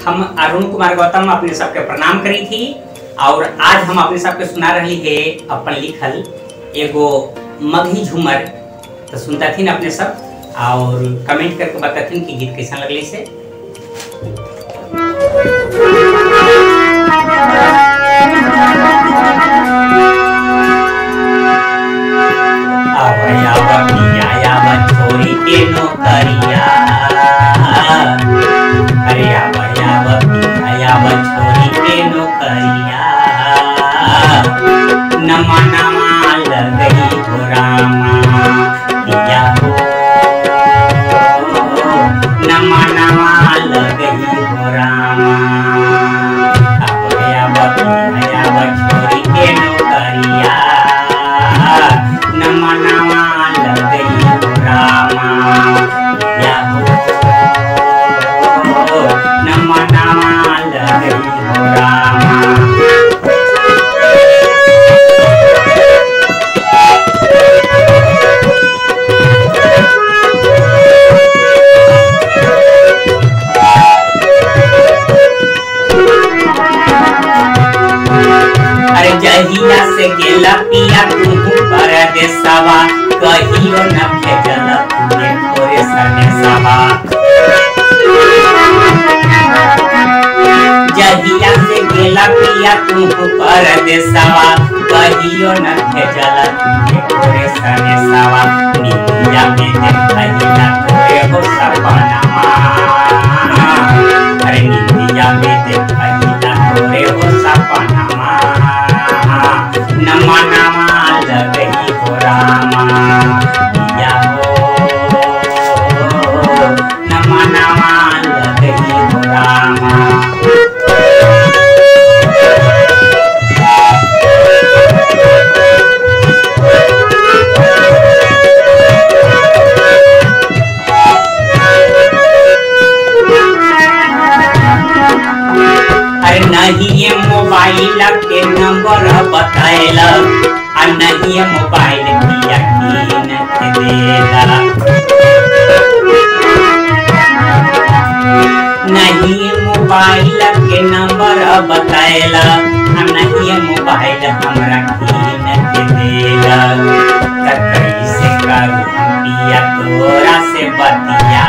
हम अरुण कुमार गौतम अपने सबके प्रणाम करी थी और आज हम अपने सबके सुना रही है अपन लिखल एगो मगही झूमर। तो सुनता थी अपने सब और कमेंट करके बताती कि गीत कैसा लगले से। छोरी के नौकरिया अरे छोरी के नौकरिया नमा नमा लगई हो रामा पिया हो नमा नमा लगई हो रामा छोरी के नौकरिया नमा नमा लगई हो रामा पिया हो नमा नमा लगई हो रामा। जहिया से गेला पिया तुहू परदेसवा कहियो न भेजल तूने तोरे सनेसवा। जहिया से गेला पिया तुहू परदेसवा कहियो न भेजल तूने तोरे सनेसवा। निया में देखहिला तोरे हो सपनामा अरे निया में देखहिला तोरे हो सपनामा नमा नमा लगई हो रामा पिया हो नमा नमा लगई हो रामा। नहीं मोबाइल के नंबर बताएला नहीं मोबाइल पिया कीन के देला। नहीं मोबाइल के नंबर बताएला नहीं मोबाइल हमरा कीन के देला। कैसे करूं पिया तोरा से बतिया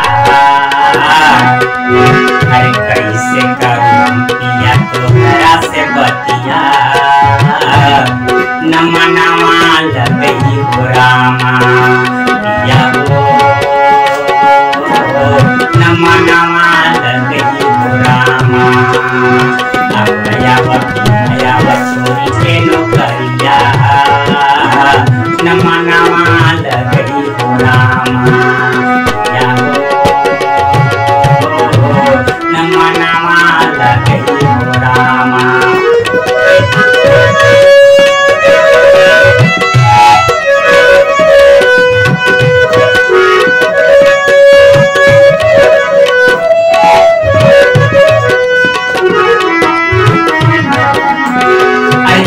अरे कैसे करूं पिया तोरा से बतिया नमा नमा लगई हो रामा पिया हो नमा नमा लगई हो रामा। छोरी के नौकरिया नमा नमा लगई हो रामा पिया हो नमा नमा लगई हो रामा।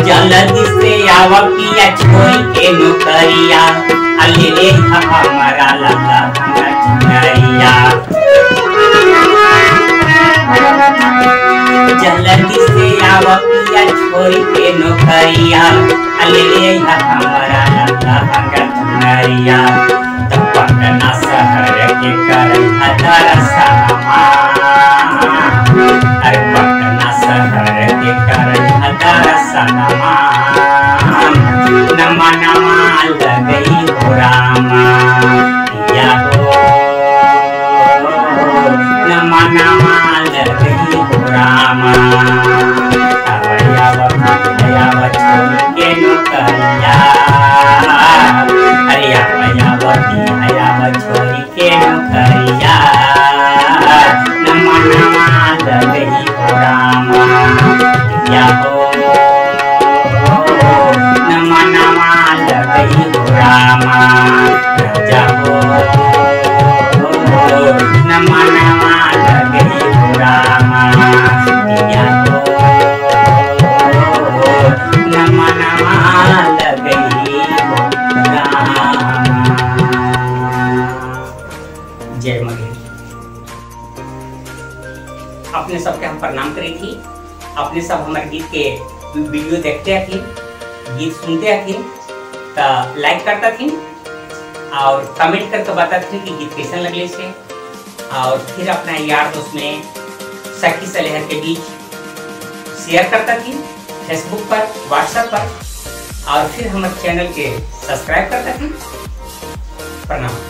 जल्दी से आवा पिया छोरी के नौकरिया ले हमारा लगा झुमरिया। जल्दी से आवा पिया छोरी के नौकरिया ले हमारा लगा झुमरिया। तो पटना शहर के कर दरसनमा अरे पटना शहर के कर दरसनमा नमा नमा लगई हो रामा पिया हो नमा नमा लगई हो रामा। छोरी के नौकरिया अरे छोरी के नौकरिया नमा नमा लगई हो रामा पिया हो नमा नमा लगई हो रामा। राजा हो नमा नमा लगई हो रामा पिया हो नमा नमा लगई हो रामा। सबके हम प्रणाम करी थी। अपने सब हमारे गीत के वीडियो देखते हथिन, गीत सुनते हथिन, तो लाइक करता थी और कमेंट करके बताते कि गीत कैसा लगले से, और फिर अपना यार दोस्त में सखी सलेहर के बीच शेयर करता थी फेसबुक पर, व्हाट्सएप पर, और फिर हमारे चैनल के सब्सक्राइब करता थी। प्रणाम।